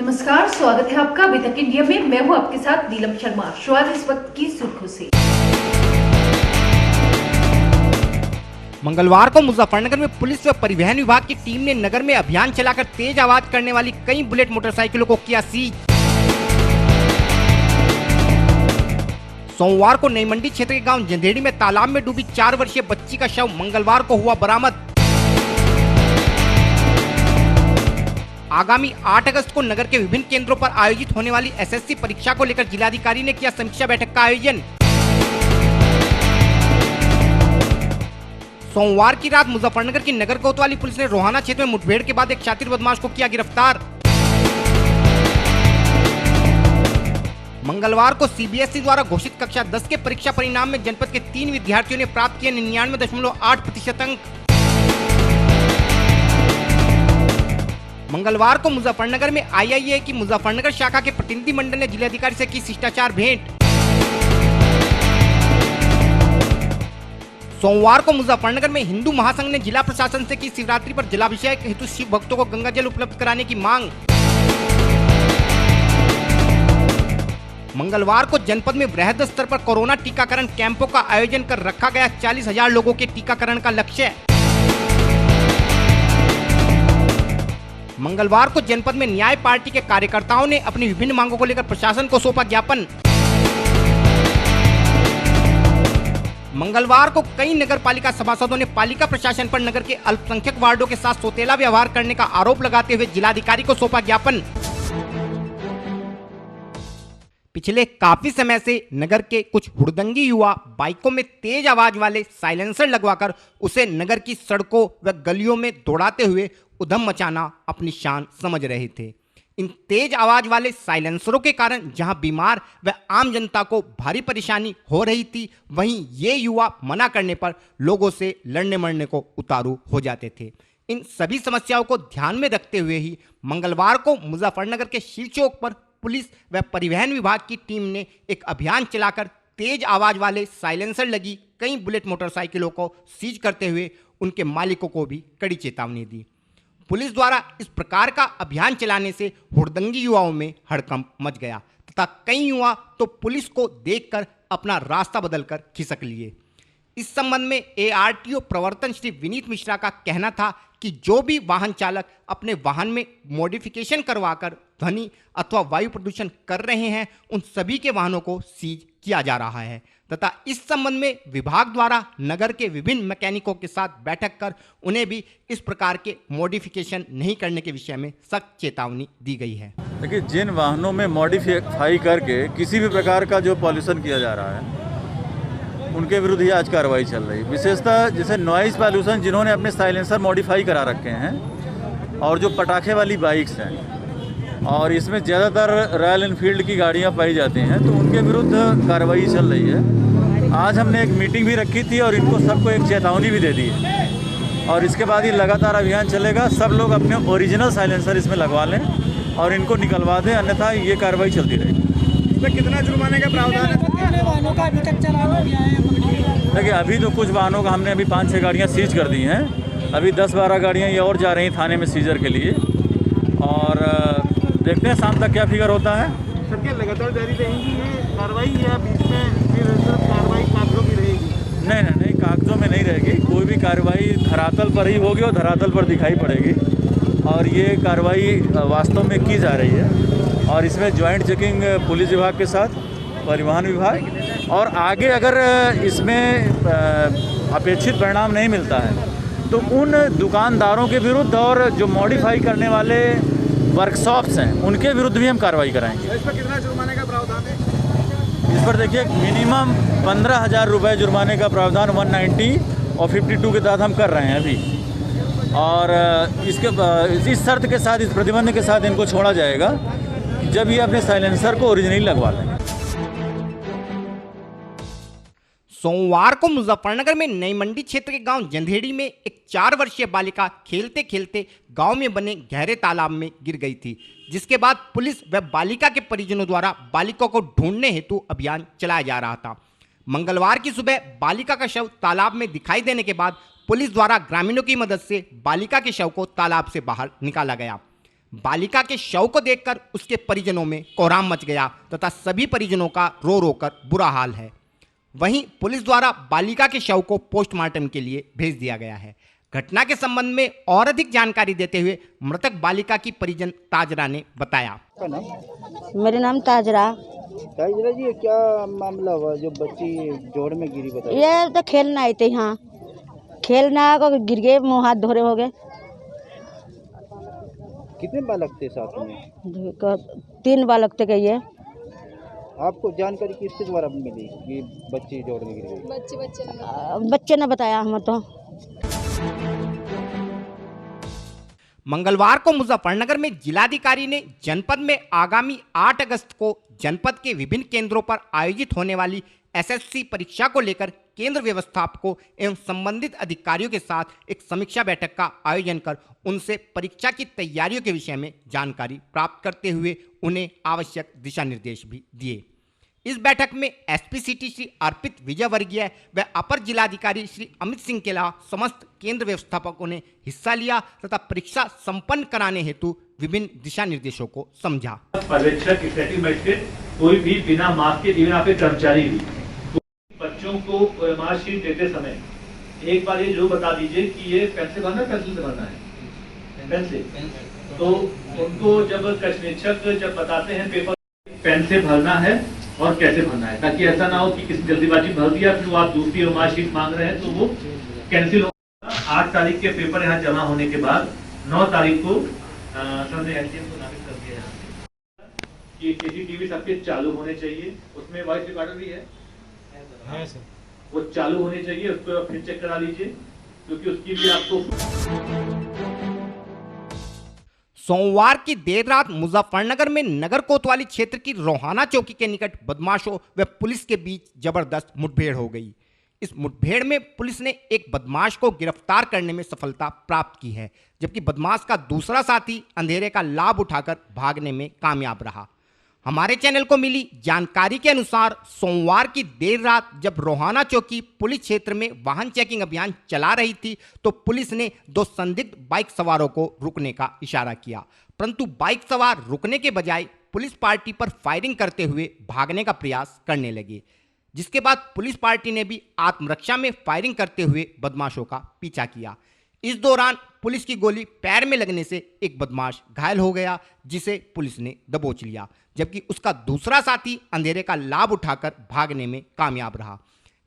नमस्कार, स्वागत है आपका अभी तक इंडिया में। मैं हूं आपके साथ नीलम शर्मा। शुरुआत इस वक्त की सुर्खियों से। मंगलवार को मुजफ्फरनगर में पुलिस व परिवहन विभाग की टीम ने नगर में अभियान चलाकर तेज आवाज करने वाली कई बुलेट मोटरसाइकिलों को किया सीज। सोमवार को नई मंडी क्षेत्र के गांव जंधेड़ी में तालाब में डूबी 4 वर्षीय बच्ची का शव मंगलवार को हुआ बरामद। आगामी 8 अगस्त को नगर के विभिन्न केंद्रों पर आयोजित होने वाली एसएससी परीक्षा को लेकर जिलाधिकारी ने किया समीक्षा बैठक का आयोजन। सोमवार की रात मुजफ्फरनगर की नगर कोतवाली पुलिस ने रोहाना क्षेत्र में मुठभेड़ के बाद एक शातिर बदमाश को किया गिरफ्तार। मंगलवार को सीबीएसई द्वारा घोषित कक्षा 10 के परीक्षा परिणाम में जनपद के 3 विद्यार्थियों ने प्राप्त किए 99.8% अंक। मंगलवार को मुजफ्फरनगर में आईआईए की मुजफ्फरनगर शाखा के प्रतिनिधि मंडल ने जिलाधिकारी से की शिष्टाचार भेंट। सोमवार को मुजफ्फरनगर में हिंदू महासंघ ने जिला प्रशासन से की शिवरात्रि पर जलाभिषेक हेतु शिव भक्तों को गंगा जल उपलब्ध कराने की मांग। मंगलवार को जनपद में वृहद स्तर पर कोरोना टीकाकरण कैंपों का आयोजन कर रखा गया 40,000 लोगों के टीकाकरण का लक्ष्य। मंगलवार को जनपद में न्याय पार्टी के कार्यकर्ताओं ने अपनी विभिन्न मांगों को लेकर प्रशासन को सौंपा ज्ञापन। मंगलवार को कई नगर पालिका सभासदों ने पालिका प्रशासन पर नगर के अल्पसंख्यक वार्डों के साथ सौतेला व्यवहार करने का आरोप लगाते हुए जिलाधिकारी को सौंपा ज्ञापन। पिछले काफी समय से नगर के कुछ हुड़दंगी युवा बाइकों में तेज आवाज वाले साइलेंसर लगवाकर उसे नगर की सड़कों व गलियों में दौड़ाते हुए उधम मचाना अपनी शान समझ रहे थे। इन तेज आवाज वाले साइलेंसरों के कारण जहां बीमार व आम जनता को भारी परेशानी हो रही थी, वहीं ये युवा मना करने पर लोगों से लड़ने मरने को उतारू हो जाते थे। इन सभी समस्याओं को ध्यान में रखते हुए ही मंगलवार को मुजफ्फरनगर के शिव चौक पर पुलिस व परिवहन विभाग की टीम ने एक अभियान चलाकर तेज आवाज वाले साइलेंसर लगी कई बुलेट मोटरसाइकिलों को सीज करते हुए उनके मालिकों को भी कड़ी चेतावनी दी। पुलिस द्वारा इस प्रकार का अभियान चलाने से हुड़दंगी युवाओं में हड़कंप मच गया तथा कई युवा तो पुलिस को देखकर अपना रास्ता बदलकर खिसक लिए। इस संबंध में एआरटीओ प्रवर्तन श्री विनीत मिश्रा का कहना था कि जो भी वाहन चालक अपने वाहन में मॉडिफिकेशन करवाकर ध्वनि अथवा वायु प्रदूषण कर रहे हैं, उन सभी के वाहनों को सीज किया जा रहा है तथा इस संबंध में विभाग द्वारा नगर के विभिन्न मैकेनिकों के साथ बैठक कर उन्हें भी इस प्रकार के मॉडिफिकेशन नहीं करने के विषय में सख्त चेतावनी दी गई है। देखिए, जिन वाहनों में मॉडिफाई करके किसी भी प्रकार का जो पॉल्यूशन किया जा रहा है उनके विरुद्ध ही आज कार्रवाई चल रही है। विशेषतः जैसे नॉइज़ पॉल्यूशन जिन्होंने अपने साइलेंसर मॉडिफाई करा रखे हैं और जो पटाखे वाली बाइक्स हैं और इसमें ज़्यादातर रॉयल एनफील्ड की गाड़ियां पाई जाती हैं, तो उनके विरुद्ध कार्रवाई चल रही है। आज हमने एक मीटिंग भी रखी थी और इनको सबको एक चेतावनी भी दे दी है और इसके बाद ये लगातार अभियान चलेगा। सब लोग अपने ओरिजिनल साइलेंसर इसमें लगवा लें और इनको निकलवा दें, अन्यथा ये कार्रवाई चलती रहेगी। इसमें कितना जुर्माने का प्रावधान है? वाहनों का अभी तक चालान हो गया है। देखिए, अभी तो कुछ वाहनों का हमने अभी 5-6 गाड़ियाँ सीज कर दी हैं। अभी 10-12 गाड़ियाँ ये और जा रही हैं थाने में सीजर के लिए और देखते हैं शाम तक क्या फिगर होता है। सर, क्या लगातार जारी रहेगी ये कार्रवाई या बीच में फिर कार्रवाई कागजों की रहेगी? नहीं, कागजों में नहीं रहेगी। कोई भी कार्रवाई धरातल पर ही होगी और धरातल पर दिखाई पड़ेगी और ये कार्रवाई वास्तव में की जा रही है और इसमें ज्वाइंट चेकिंग पुलिस विभाग के साथ परिवहन विभाग और आगे अगर इसमें अपेक्षित परिणाम नहीं मिलता है तो उन दुकानदारों के विरुद्ध और जो मॉडिफाई करने वाले वर्कशॉप्स हैं उनके विरुद्ध भी हम कार्रवाई कराएंगे। इस पर कितना जुर्माने का प्रावधान है? इस पर देखिए, मिनिमम 15,000 रुपये जुर्माने का प्रावधान 190 और 52 के तहत हम कर रहे हैं अभी और इस शर्त के साथ, इस प्रतिबंध के साथ इनको छोड़ा जाएगा जब ये अपने साइलेंसर को ओरिजिनली लगवा लेंगे। सोमवार को मुजफ्फरनगर में नई मंडी क्षेत्र के गांव जंधेड़ी में एक 4 वर्षीय बालिका खेलते खेलते गांव में बने गहरे तालाब में गिर गई थी, जिसके बाद पुलिस व बालिका के परिजनों द्वारा बालिका को ढूंढने हेतु अभियान चलाया जा रहा था। मंगलवार की सुबह बालिका का शव तालाब में दिखाई देने के बाद पुलिस द्वारा ग्रामीणों की मदद से बालिका के शव को तालाब से बाहर निकाला गया। बालिका के शव को देखकर उसके परिजनों में कोहराम मच गया तथा सभी परिजनों का रो रो कर बुरा हाल है। वहीं पुलिस द्वारा बालिका के शव को पोस्टमार्टम के लिए भेज दिया गया है। घटना के संबंध में और अधिक जानकारी देते हुए मृतक बालिका की परिजन ताजरा ने बताया। मेरा नाम ताजरा। ताजरा जी, क्या मामला हुआ जो बच्ची जोड़ में गिरी, बताइए। ये तो खेलना आए थे, यहाँ खेलना को गिर गए, मुँह हाथ धोरे हो गए। कितने बालक थे साथ में? 3 बालक थे। ये आपको जानकारी किसके द्वारा मिली कि बच्ची जोड़ में गिर गई? बच्चे ने बताया हमें तो। मंगलवार को मुजफ्फरनगर में जिलाधिकारी ने जनपद में आगामी 8 अगस्त को जनपद के विभिन्न केंद्रों पर आयोजित होने वाली एसएससी परीक्षा को लेकर केंद्र व्यवस्थापकों एवं संबंधित अधिकारियों के साथ एक समीक्षा बैठक का आयोजन कर उनसे परीक्षा की तैयारियों के विषय में जानकारी प्राप्त करते हुए उन्हें आवश्यक दिशा निर्देश भी दिए। इस बैठक में एसपी सिटी श्री अर्पित विजयवर्गीय व अपर जिलाधिकारी श्री अमित सिंह के अलावा समस्त केंद्र व्यवस्थापकों ने हिस्सा लिया तथा परीक्षा संपन्न कराने हेतु विभिन्न दिशा निर्देशों को समझा। पर्यवेक्षक, स्टैटिक मजिस्ट्रेट, कोई भी बिना मास्क के, इवन आपके कर्मचारी भी, बच्चों को मार्कशीट देते समय एक बार ये जो बता दीजिए कि ये पेन से भरना है, पेंसिल से भरना है। पेन से, तो उनको जब कक्षनिरीक्षक जब बताते हैं पेपर पेन से भरना है और कैसे भरना है, ताकि ऐसा ना हो कि किसी जल्दीबाजी भर दिया फिर वो आप दूसरी मार्कशीट मांग रहे हैं तो वो कैंसिल होगा। 8 तारीख के पेपर यहाँ जमा होने के बाद 9 तारीख को एसडीएम को नामित कर दिया कि सीसीटीवी सबके चालू होने चाहिए। उसमें वॉइस रिकॉर्डर भी है सर, वो चालू होने चाहिए, उसको फिर चेक करा लीजिए क्योंकि उसकी भी आपको। सोमवार की देर रात मुजफ्फरनगर में नगर कोतवाली क्षेत्र की रोहाना चौकी के निकट बदमाशों व पुलिस के बीच जबरदस्त मुठभेड़ हो गई। इस मुठभेड़ में पुलिस ने एक बदमाश को गिरफ्तार करने में सफलता प्राप्त की है, जबकि बदमाश का दूसरा साथी अंधेरे का लाभ उठाकर भागने में कामयाब रहा। हमारे चैनल को मिली जानकारी के अनुसार सोमवार की देर रात जब रोहाना चौकी पुलिस क्षेत्र में वाहन चेकिंग अभियान चला रही थी तो पुलिस ने 2 संदिग्ध बाइक सवारों को रुकने का इशारा किया, परंतु बाइक सवार रुकने के बजाय पुलिस पार्टी पर फायरिंग करते हुए भागने का प्रयास करने लगे, जिसके बाद पुलिस पार्टी ने भी आत्मरक्षा में फायरिंग करते हुए बदमाशों का पीछा किया। इस दौरान पुलिस की गोली पैर में लगने से एक बदमाश घायल हो गया, जिसे पुलिस ने दबोच लिया, जबकि उसका दूसरा साथी अंधेरे का लाभ उठाकर भागने में कामयाब रहा।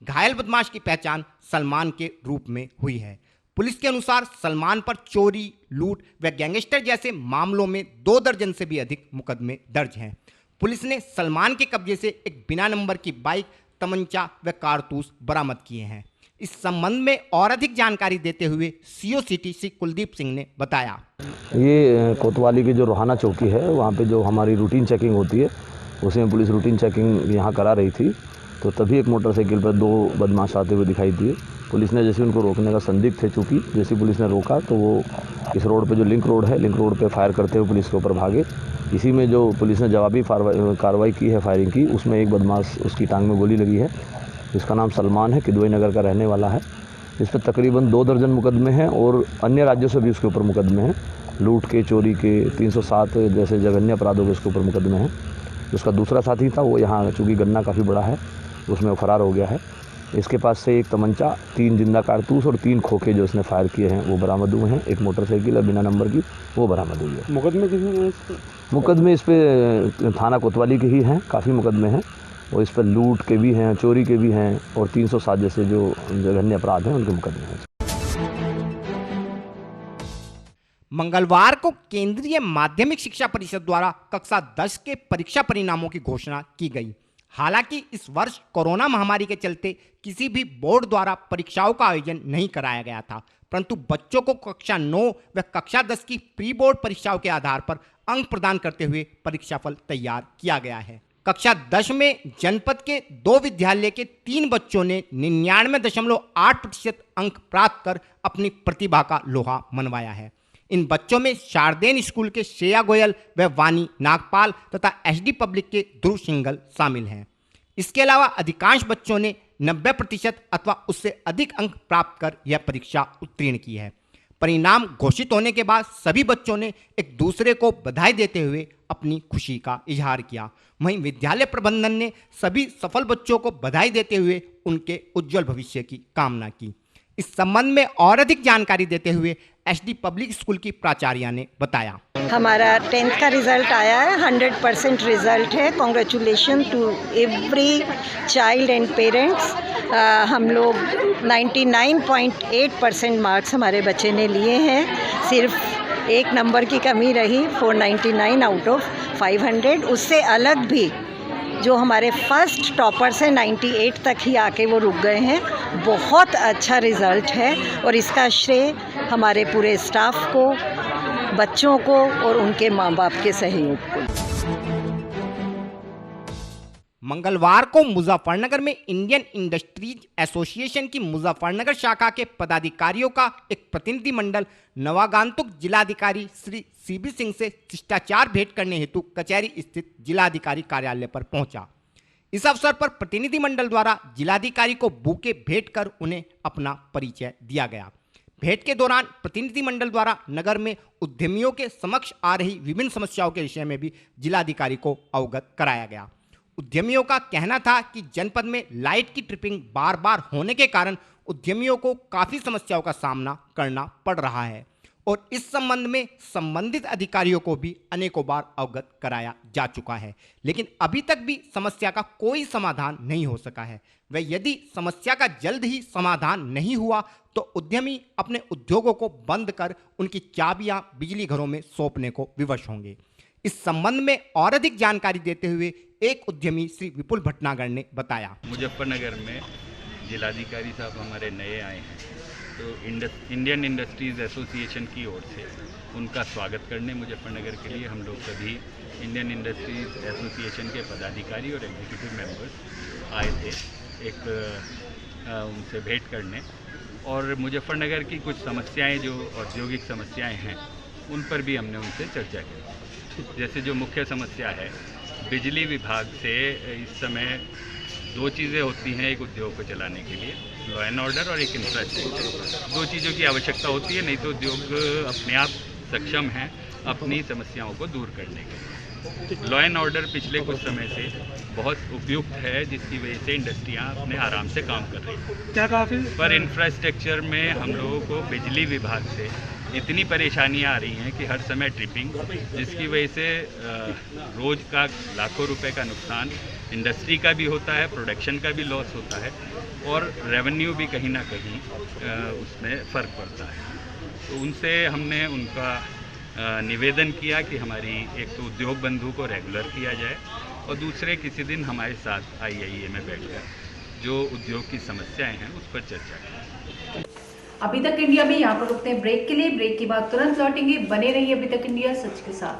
घायल बदमाश की पहचान सलमान के रूप में हुई है। पुलिस के अनुसार सलमान पर चोरी, लूट व गैंगस्टर जैसे मामलों में 2 दर्जन से भी अधिक मुकदमे दर्ज हैं। पुलिस ने सलमान के कब्जे से एक बिना नंबर की बाइक, तमंचा व कारतूस बरामद किए हैं। इस संबंध में और अधिक जानकारी देते हुए सीओ सिटी श्री कुलदीप सिंह ने बताया। ये कोतवाली की जो रोहाना चौकी है वहाँ पे जो हमारी रूटीन चेकिंग होती है उसमें पुलिस रूटीन चेकिंग यहाँ करा रही थी, तो तभी एक मोटरसाइकिल पर 2 बदमाश आते हुए दिखाई दिए। पुलिस ने जैसे उनको रोकने का संदिग्ध थे, चूँकि जैसे पुलिस ने रोका तो वो इस रोड पे जो लिंक रोड है, लिंक रोड पे फायर करते हुए पुलिस के ऊपर भागे। इसी में जो पुलिस ने जवाबी कार्रवाई की है, फायरिंग की, उसमें एक बदमाश उसकी टांग में गोली लगी है। इसका नाम सलमान है, किदवई नगर का रहने वाला है। इस पर तकरीबन 2 दर्जन मुकदमे हैं और अन्य राज्यों से भी उसके ऊपर मुकदमे हैं। लूट के, चोरी के, 307 जैसे जघन्य अपराधों के उसके ऊपर मुकदमे हैं। उसका दूसरा साथी था, वो यहाँ चूँकि गन्ना काफ़ी बड़ा है उसमें वो फरार हो गया है। इसके पास से एक तमंचा, 3 जिंदा कारतूस और 3 खोखे जो उसने फायर किए हैं वो बरामद हुए हैं। एक मोटरसाइकिल बिना नंबर की वो बरामद हुई है। मुकदमे इस पे थाना कोतवाली के ही हैं, काफ़ी मुकदमे हैं और इस पर लूट के भी हैं, चोरी के भी हैं और 307 जैसे जो जघन्य अपराध हैं उनके मुकदमे हैं। मंगलवार को केंद्रीय माध्यमिक शिक्षा परिषद द्वारा कक्षा 10 के परीक्षा परिणामों की घोषणा की गई। हालांकि इस वर्ष कोरोना महामारी के चलते किसी भी बोर्ड द्वारा परीक्षाओं का आयोजन नहीं कराया गया था, परंतु बच्चों को कक्षा 9 व कक्षा 10 की प्री बोर्ड परीक्षाओं के आधार पर अंक प्रदान करते हुए परीक्षाफल तैयार किया गया है। कक्षा 10 में जनपद के 2 विद्यालय के 3 बच्चों ने 99.8% अंक प्राप्त कर अपनी प्रतिभा का लोहा मनवाया है। इन बच्चों में शारदेन स्कूल के श्रेया गोयल व वानी नागपाल तथा एचडी पब्लिक के ध्रुव सिंगल शामिल हैं। इसके अलावा अधिकांश बच्चों ने 90% अथवा उससे अधिक अंक प्राप्त कर यह परीक्षा उत्तीर्ण की है। परिणाम घोषित होने के बाद सभी बच्चों ने एक दूसरे को बधाई देते हुए अपनी खुशी का इजहार किया। वहीं विद्यालय प्रबंधन ने सभी सफल बच्चों को बधाई देते हुए उनके उज्जवल भविष्य की कामना की। इस संबंध में और अधिक जानकारी देते हुए एसडी पब्लिक स्कूल की प्राचार्या ने बताया, हमारा 10th का रिजल्ट आया है, 100% रिजल्ट है। Congratulation to every child and parents. हम लोग 99.8% मार्क्स हमारे बच्चे ने लिए हैं। सिर्फ एक नंबर की कमी रही, 499 आउट ऑफ 500। उससे अलग भी जो हमारे फर्स्ट टॉपर्स हैं 98 तक ही आके वो रुक गए हैं। बहुत अच्छा रिज़ल्ट है और इसका श्रेय हमारे पूरे स्टाफ को, बच्चों को और उनके माँ बाप के सहयोग को। मंगलवार को मुजफ्फरनगर में इंडियन इंडस्ट्रीज एसोसिएशन की मुजफ्फरनगर शाखा के पदाधिकारियों का एक प्रतिनिधिमंडल नवागंतुक जिलाधिकारी श्री सीबी सिंह से शिष्टाचार भेंट करने हेतु कचहरी स्थित जिलाधिकारी कार्यालय पर पहुंचा। इस अवसर पर प्रतिनिधिमंडल द्वारा जिलाधिकारी को बुके भेंट कर उन्हें अपना परिचय दिया गया। भेंट के दौरान प्रतिनिधिमंडल द्वारा नगर में उद्यमियों के समक्ष आ रही विभिन्न समस्याओं के विषय में भी जिलाधिकारी को अवगत कराया गया। उद्यमियों का कहना था कि जनपद में लाइट की ट्रिपिंग बार बार होने के कारण उद्यमियों को काफ़ी समस्याओं का सामना करना पड़ रहा है और इस संबंध में संबंधित अधिकारियों को भी अनेकों बार अवगत कराया जा चुका है, लेकिन अभी तक भी समस्या का कोई समाधान नहीं हो सका है। वह यदि समस्या का जल्द ही समाधान नहीं हुआ तो उद्यमी अपने उद्योगों को बंद कर उनकी चाबियां बिजली घरों में सौंपने को विवश होंगे। इस संबंध में और अधिक जानकारी देते हुए एक उद्यमी श्री विपुल भटनागर ने बताया, मुजफ्फरनगर में जिलाधिकारी साहब हमारे नए आए हैं, तो इंडियन इंडस्ट्रीज़ एसोसिएशन की ओर से उनका स्वागत करने मुजफ्फरनगर के लिए हम लोग सभी इंडियन इंडस्ट्रीज़ एसोसिएशन के पदाधिकारी और एग्जीक्यूटिव मेंबर्स आए थे उनसे भेंट करने, और मुजफ्फरनगर की कुछ समस्याएं जो औद्योगिक समस्याएं हैं उन पर भी हमने उनसे चर्चा की। जैसे जो मुख्य समस्या है, बिजली विभाग से इस समय दो चीज़ें होती हैं एक उद्योग को चलाने के लिए, लॉ एंड ऑर्डर और एक इंफ्रास्ट्रक्चर। दो चीज़ों की आवश्यकता होती है, नहीं तो उद्योग अपने आप सक्षम हैं अपनी समस्याओं को दूर करने के लिए। लॉ एंड ऑर्डर पिछले कुछ समय से बहुत उपयुक्त है, जिसकी वजह से इंडस्ट्रियाँ अपने आराम से काम कर रही हैं। क्या काफ़ी पर इंफ्रास्ट्रक्चर में हम लोगों को बिजली विभाग से इतनी परेशानियां आ रही हैं कि हर समय ट्रिपिंग, जिसकी वजह से रोज़ का लाखों रुपए का नुकसान इंडस्ट्री का भी होता है, प्रोडक्शन का भी लॉस होता है और रेवेन्यू भी कहीं ना कहीं उसमें फ़र्क पड़ता है। तो उनसे हमने उनका निवेदन किया कि हमारी एक तो उद्योग बंधु को रेगुलर किया जाए और दूसरे किसी दिन हमारे साथ IIA में बैठकर जो उद्योग की समस्याएं हैं उस पर चर्चा करें। अभी तक इंडिया में यहाँ पर रुकते हैं ब्रेक के लिए। ब्रेक के बाद तुरंत लौटेंगे। बने रहिए अभी तक इंडिया सच के साथ।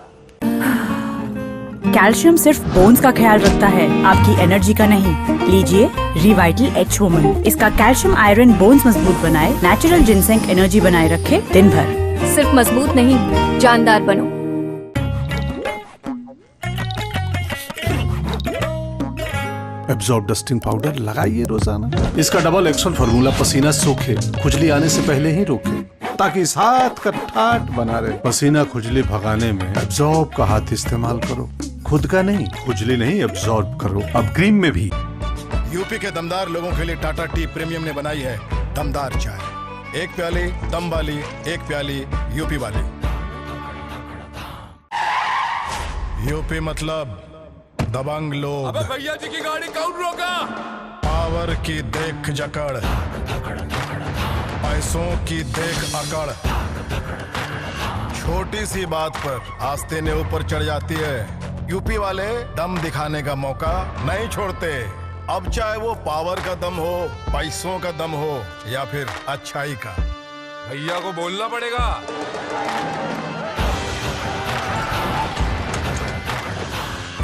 कैल्शियम सिर्फ बोन्स का ख्याल रखता है, आपकी एनर्जी का नहीं। लीजिए रिवाइटल H वुमन। इसका कैल्शियम आयरन बोन्स मजबूत बनाए, नेचुरल जिनसेंग एनर्जी बनाए रखे दिन भर। सिर्फ मजबूत नहीं, जानदार बनो। एब्जॉर्ब डस्टिंग पाउडर लगाइए रोजाना। इसका डबल एक्शन फार्मूला पसीना सूखे, खुजली आने से पहले ही रोके, ताकि साथ का ठाट बना रहे। पसीना खुजली भगाने में एब्जॉर्ब का हाथ इस्तेमाल करो, खुद का नहीं। खुजली नहीं, एब्जॉर्ब करो। अब क्रीम में भी। यूपी के दमदार लोगों के लिए टाटा टी प्रीमियम ने बनाई है दमदार चाय। एक प्याली दम वाली, एक प्याली यूपी वाली। यूपी मतलब दबंग लोग। अबे भैया जी की गाड़ी कौन रोका? पावर की देख जकड़, पैसों की देख अकड़, छोटी सी बात पर आस्ते ने ऊपर चढ़ जाती है। यूपी वाले दम दिखाने का मौका नहीं छोड़ते। अब चाहे वो पावर का दम हो, पैसों का दम हो या फिर अच्छाई का। भैया को बोलना पड़ेगा।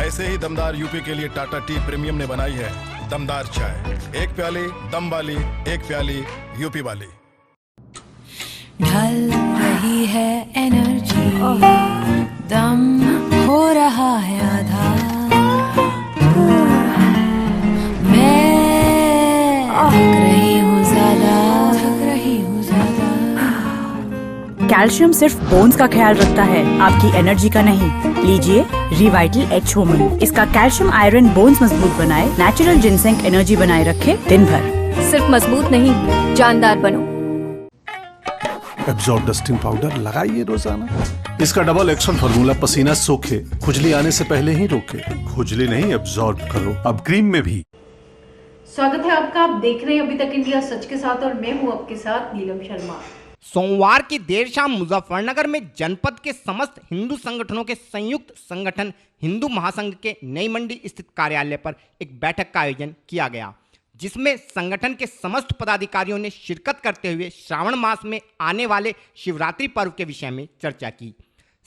ऐसे ही दमदार यूपी के लिए टाटा टी प्रीमियम ने बनाई है दमदार चाय। एक प्याली दम वाली, एक प्याली यूपी वाली। ढल रही है एनर्जी, दम हो रहा है आधा। मैं थक रही हूँ ज्यादा, कैल्शियम सिर्फ बोन्स का ख्याल रखता है, आपकी एनर्जी का नहीं। लीजिए रिवाइटल एच वुमन। इसका कैल्शियम आयरन बोन्स मजबूत बनाए, नेचुरल जिनसेंग एनर्जी बनाए रखे दिन भर। सिर्फ मजबूत नहीं, जानदार बनो। एब्जॉर्ब डस्टिंग पाउडर लगाइए रोजाना। इसका डबल एक्शन फार्मूला पसीना सोखे, खुजली आने से पहले ही रोके। खुजली नहीं, एब्जॉर्ब करो, अब क्रीम में भी। स्वागत है आपका, आप देख रहे हैं अभी तक इंडिया सच के साथ और मैं हूं आपके साथ नीलम शर्मा। सोमवार की देर शाम मुजफ्फरनगर में जनपद के समस्त हिंदू संगठनों के संयुक्त संगठन हिंदू महासंघ के नई मंडी स्थित कार्यालय पर एक बैठक का आयोजन किया गया, जिसमें संगठन के समस्त पदाधिकारियों ने शिरकत करते हुए श्रावण मास में आने वाले शिवरात्रि पर्व के विषय में चर्चा की।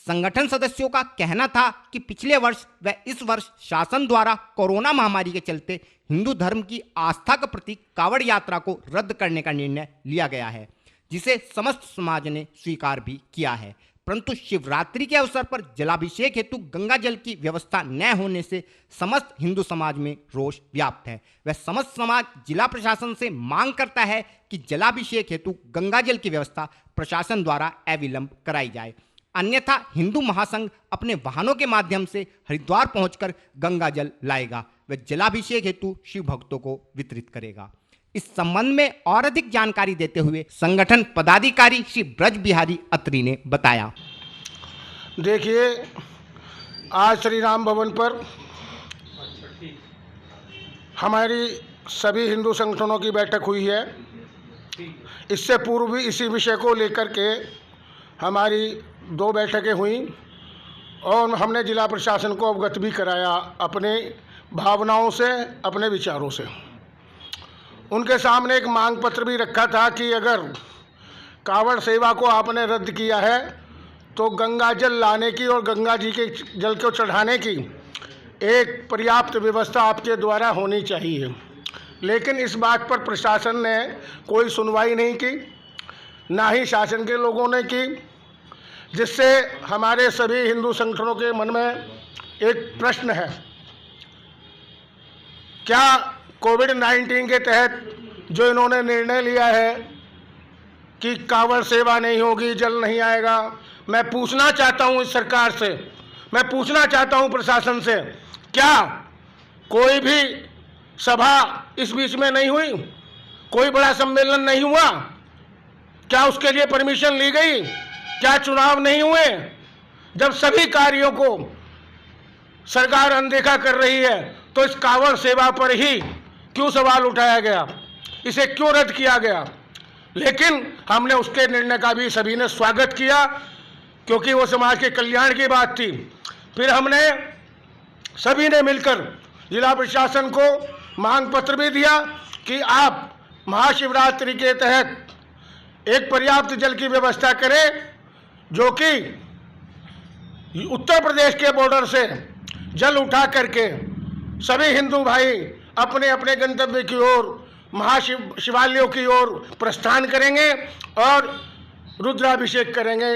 संगठन सदस्यों का कहना था कि पिछले वर्ष व इस वर्ष शासन द्वारा कोरोना महामारी के चलते हिंदू धर्म की आस्था का प्रतीक कावड़ यात्रा को रद्द करने का निर्णय लिया गया है, जिसे समस्त समाज ने स्वीकार भी किया है। परंतु शिवरात्रि के अवसर पर जलाभिषेक हेतु गंगा जल की व्यवस्था न होने से समस्त हिंदू समाज में रोष व्याप्त है। वह समस्त समाज जिला प्रशासन से मांग करता है कि जलाभिषेक हेतु गंगा जल की व्यवस्था प्रशासन द्वारा अविलंब कराई जाए, अन्यथा हिंदू महासंघ अपने वाहनों के माध्यम से हरिद्वार पहुंचकर गंगा जल लाएगा व जलाभिषेक हेतु शिव भक्तों को वितरित करेगा। इस संबंध में और अधिक जानकारी देते हुए संगठन पदाधिकारी श्री ब्रज बिहारी अत्री ने बताया। देखिए, आज श्री राम भवन पर हमारी सभी हिंदू संगठनों की बैठक हुई है। इससे पूर्व भी इसी विषय को लेकर के हमारी 2 बैठकें हुई और हमने जिला प्रशासन को अवगत भी कराया अपने भावनाओं से, अपने विचारों से। उनके सामने एक मांग पत्र भी रखा था कि अगर कावड़ सेवा को आपने रद्द किया है तो गंगा जल लाने की और गंगा जी के जल को चढ़ाने की एक पर्याप्त व्यवस्था आपके द्वारा होनी चाहिए। लेकिन इस बात पर प्रशासन ने कोई सुनवाई नहीं की, ना ही शासन के लोगों ने की, जिससे हमारे सभी हिंदू संगठनों के मन में एक प्रश्न है, क्या कोविड-19 के तहत जो इन्होंने निर्णय लिया है कि कावड़ सेवा नहीं होगी, जल नहीं आएगा, मैं पूछना चाहता हूं इस सरकार से, मैं पूछना चाहता हूं प्रशासन से, क्या कोई भी सभा इस बीच में नहीं हुई? कोई बड़ा सम्मेलन नहीं हुआ? क्या उसके लिए परमिशन ली गई? क्या चुनाव नहीं हुए? जब सभी कार्यों को सरकार अनदेखा कर रही है तो इस कावड़ सेवा पर ही क्यों सवाल उठाया गया, इसे क्यों रद्द किया गया? लेकिन हमने उसके निर्णय का भी सभी ने स्वागत किया, क्योंकि वो समाज के कल्याण की बात थी। फिर हमने सभी ने मिलकर जिला प्रशासन को मांग पत्र भी दिया कि आप महाशिवरात्रि के तहत एक पर्याप्त जल की व्यवस्था करें, जो कि उत्तर प्रदेश के बॉर्डर से जल उठा करके सभी हिंदू भाई अपने अपने गंतव्य की ओर, शिवालयों की ओर प्रस्थान करेंगे और रुद्राभिषेक करेंगे।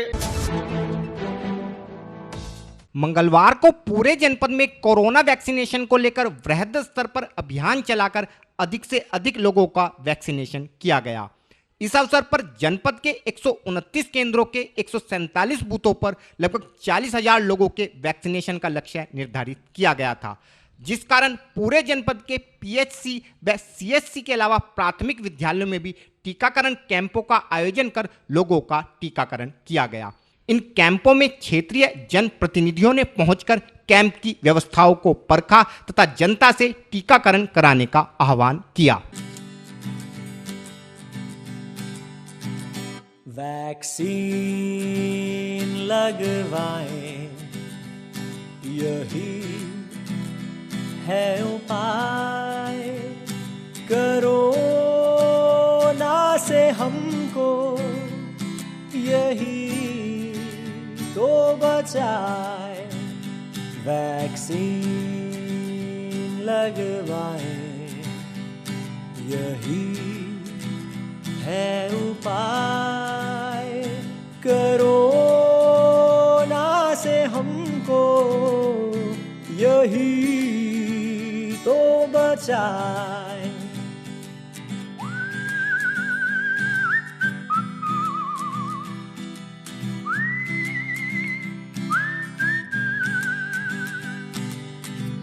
मंगलवार को पूरे जनपद में कोरोना वैक्सीनेशन को लेकर वृहद स्तर पर अभियान चलाकर अधिक से अधिक लोगों का वैक्सीनेशन किया गया। इस अवसर पर जनपद के 129 केंद्रों के 147 बूथों पर लगभग 40,000 लोगों के वैक्सीनेशन का लक्ष्य निर्धारित किया गया था, जिस कारण पूरे जनपद के पीएचसी व सीएचसी के अलावा प्राथमिक विद्यालयों में भी टीकाकरण कैंपों का आयोजन कर लोगों का टीकाकरण किया गया। इन कैंपों में क्षेत्रीय जनप्रतिनिधियों ने पहुंचकर कैंप की व्यवस्थाओं को परखा तथा जनता से टीकाकरण कराने का आह्वान किया। वैक्सीन लगवाएं, यही है उपाय, कोरोना से हमको यही तो बचाए। वैक्सीन लगवाएं, यही है उपाय, कोरोना से हमको यही तो बचाए।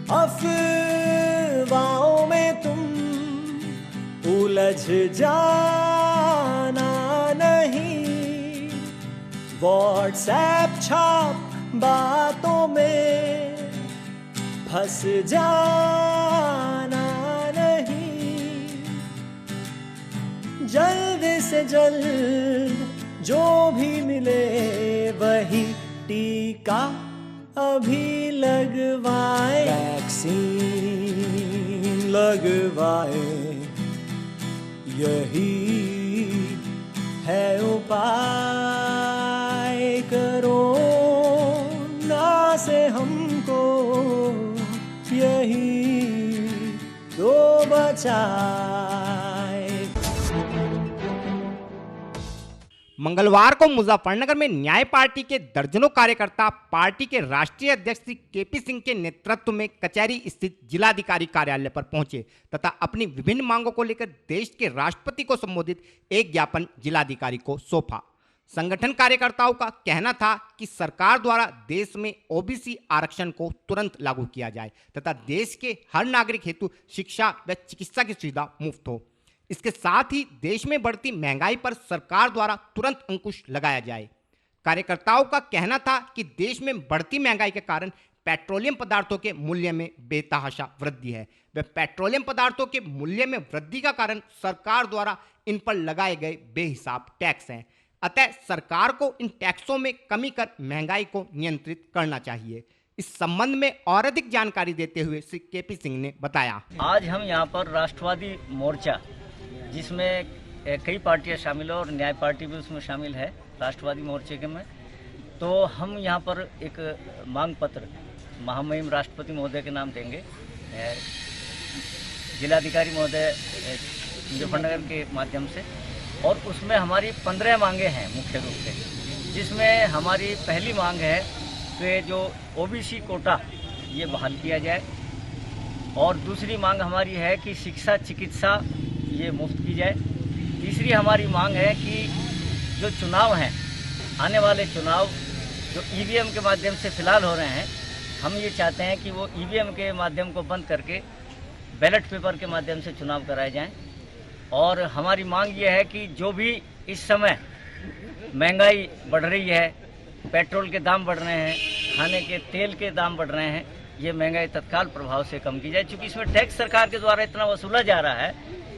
अफवाहों में तुम उलझ जाना नहीं, व्हाट्सएप छाप बातों में फंस जाना नहीं। जल्द से जल्द जो भी मिले वही टीका अभी लगवाए, वैक्सीन लगवाए, यही है उपाय। कोरोना से हमको यही तो बचाए। मंगलवार को मुजफ्फरनगर में न्याय पार्टी के दर्जनों कार्यकर्ता पार्टी के राष्ट्रीय अध्यक्ष श्री केपी सिंह के नेतृत्व में कचहरी स्थित जिलाधिकारी कार्यालय पर पहुंचे तथा अपनी विभिन्न मांगों को लेकर देश के राष्ट्रपति को संबोधित एक ज्ञापन जिलाधिकारी को सौंपा। संगठन कार्यकर्ताओं का कहना था कि सरकार द्वारा देश में ओबीसी आरक्षण को तुरंत लागू किया जाए तथा देश के हर नागरिक हेतु शिक्षा व चिकित्सा की सुविधा मुफ्त हो। इसके साथ ही देश में बढ़ती महंगाई पर सरकार द्वारा तुरंत अंकुश लगाया जाए। कार्यकर्ताओं का कहना था कि देश में बढ़ती महंगाई के कारण पेट्रोलियम पदार्थों के मूल्य में बेतहाशा वृद्धि है व पेट्रोलियम पदार्थों के मूल्य में वृद्धि का कारण सरकार द्वारा इन पर लगाए गए बेहिसाब टैक्स हैं। अतः सरकार को इन टैक्सों में कमी कर महंगाई को नियंत्रित करना चाहिए। इस संबंध में और अधिक जानकारी देते हुए श्री केपी सिंह ने बताया, आज हम यहाँ पर राष्ट्रवादी मोर्चा, जिसमें कई पार्टियां शामिल है और न्याय पार्टी भी उसमें शामिल है राष्ट्रवादी मोर्चे के में, तो हम यहाँ पर एक मांग पत्र महामहिम राष्ट्रपति महोदय के नाम देंगे। जिलाधिकारी महोदय मुजफ्फरनगर के माध्यम से, और उसमें हमारी 15 मांगे हैं मुख्य रूप से, जिसमें हमारी पहली मांग है कि जो ओबीसी कोटा ये बहाल किया जाए, और दूसरी मांग हमारी है कि शिक्षा चिकित्सा ये मुफ्त की जाए। तीसरी हमारी मांग है कि जो चुनाव हैं, आने वाले चुनाव जो ईवीएम के माध्यम से फिलहाल हो रहे हैं, हम ये चाहते हैं कि वो ईवीएम के माध्यम को बंद करके बैलेट पेपर के माध्यम से चुनाव कराए जाएं। और हमारी मांग ये है कि जो भी इस समय महंगाई बढ़ रही है, पेट्रोल के दाम बढ़ रहे हैं, खाने के तेल के दाम बढ़ रहे हैं, ये महंगाई तत्काल प्रभाव से कम की जाए। क्योंकि इसमें टैक्स सरकार के द्वारा इतना वसूला जा रहा है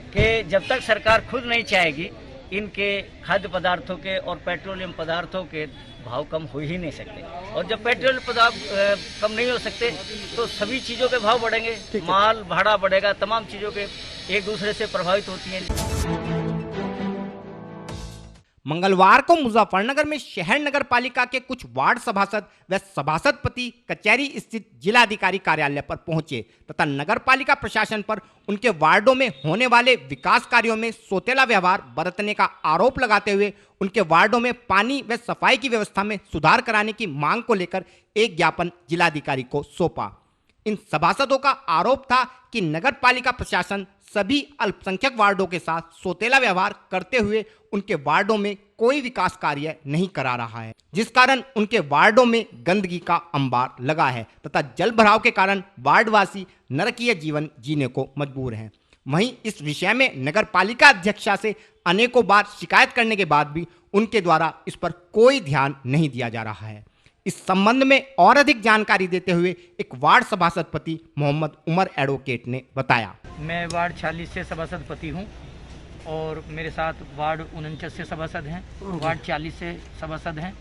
कि जब तक सरकार खुद नहीं चाहेगी, इनके खाद्य पदार्थों के और पेट्रोलियम पदार्थों के भाव कम हो ही नहीं सकते। और जब पेट्रोल पदार्थ कम नहीं हो सकते तो सभी चीज़ों के भाव बढ़ेंगे, माल भाड़ा बढ़ेगा, तमाम चीज़ों के एक दूसरे से प्रभावित होती हैं। मंगलवार को मुजफ्फरनगर में शहर नगर पालिका के कुछ वार्ड सभासद व सभासदपति कचहरी स्थित जिलाधिकारी कार्यालय पर पहुंचे तथा नगर पालिका प्रशासन पर उनके वार्डों में होने वाले विकास कार्यों में सौतेला व्यवहार बरतने का आरोप लगाते हुए उनके वार्डों में पानी व सफाई की व्यवस्था में सुधार कराने की मांग को लेकर एक ज्ञापन जिलाधिकारी को सौंपा। इन सभासदों का आरोप था कि नगर पालिका प्रशासन सभी अल्पसंख्यक वार्डों के साथ सौतेला व्यवहार करते हुए उनके वार्डों में कोई विकास कार्य नहीं करा रहा है, जिस कारण उनके वार्डों में गंदगी का अंबार लगा है तथा जल भराव के कारण वार्डवासी नरकीय जीवन जीने को मजबूर हैं। वहीं इस विषय में नगर पालिका अध्यक्षा से अनेकों बार शिकायत करने के बाद भी उनके द्वारा इस पर कोई ध्यान नहीं दिया जा रहा है। इस संबंध में और अधिक जानकारी देते हुए एक वार्ड सभासदपति मोहम्मद उमर एडवोकेट ने बताया, मैं वार्ड 46 से सभासदपति हूं और मेरे साथ वार्ड 49 से सभासद हैं, वार्ड 40 से सभासद हैं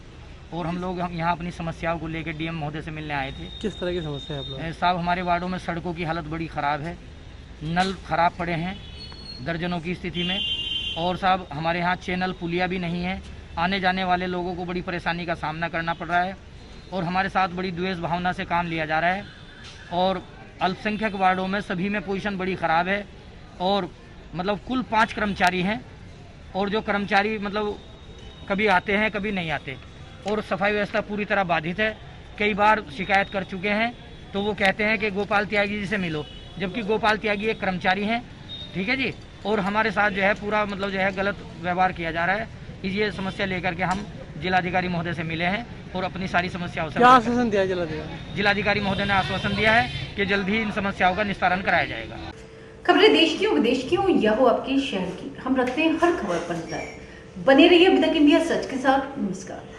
और हम यहाँ अपनी समस्याओं को लेकर डीएम महोदय से मिलने आए थे। किस तरह की समस्या है आप लोग? साहब, हमारे वार्डों में सड़कों की हालत बड़ी ख़राब है, नल खराब पड़े हैं दर्जनों की स्थिति में, और साहब हमारे यहाँ चैनल पुलिया भी नहीं है, आने जाने वाले लोगों को बड़ी परेशानी का सामना करना पड़ रहा है और हमारे साथ बड़ी द्वेष भावना से काम लिया जा रहा है। और अल्पसंख्यक वार्डों में सभी में पोजीशन बड़ी ख़राब है और मतलब कुल 5 कर्मचारी हैं और जो कर्मचारी मतलब कभी आते हैं कभी नहीं आते और सफाई व्यवस्था पूरी तरह बाधित है। कई बार शिकायत कर चुके हैं तो वो कहते हैं कि गोपाल त्यागी जी से मिलो, जबकि गोपाल त्यागी एक कर्मचारी हैं, ठीक है जी, और हमारे साथ जो है पूरा मतलब जो है गलत व्यवहार किया जा रहा है। ये समस्या लेकर के हम जिलाधिकारी महोदय से मिले हैं और अपनी सारी समस्याओं से क्या आश्वासन दिया जिलाधिकारी महोदय ने आश्वासन दिया है कि जल्द ही इन समस्याओं का निस्तारण कराया जाएगा। खबरें देश की हो विदेश की हो या हो आपके शहर की, हम रखते हैं हर खबर पर नजर। बने रहिए अभी तक इंडिया सच के साथ। नमस्कार।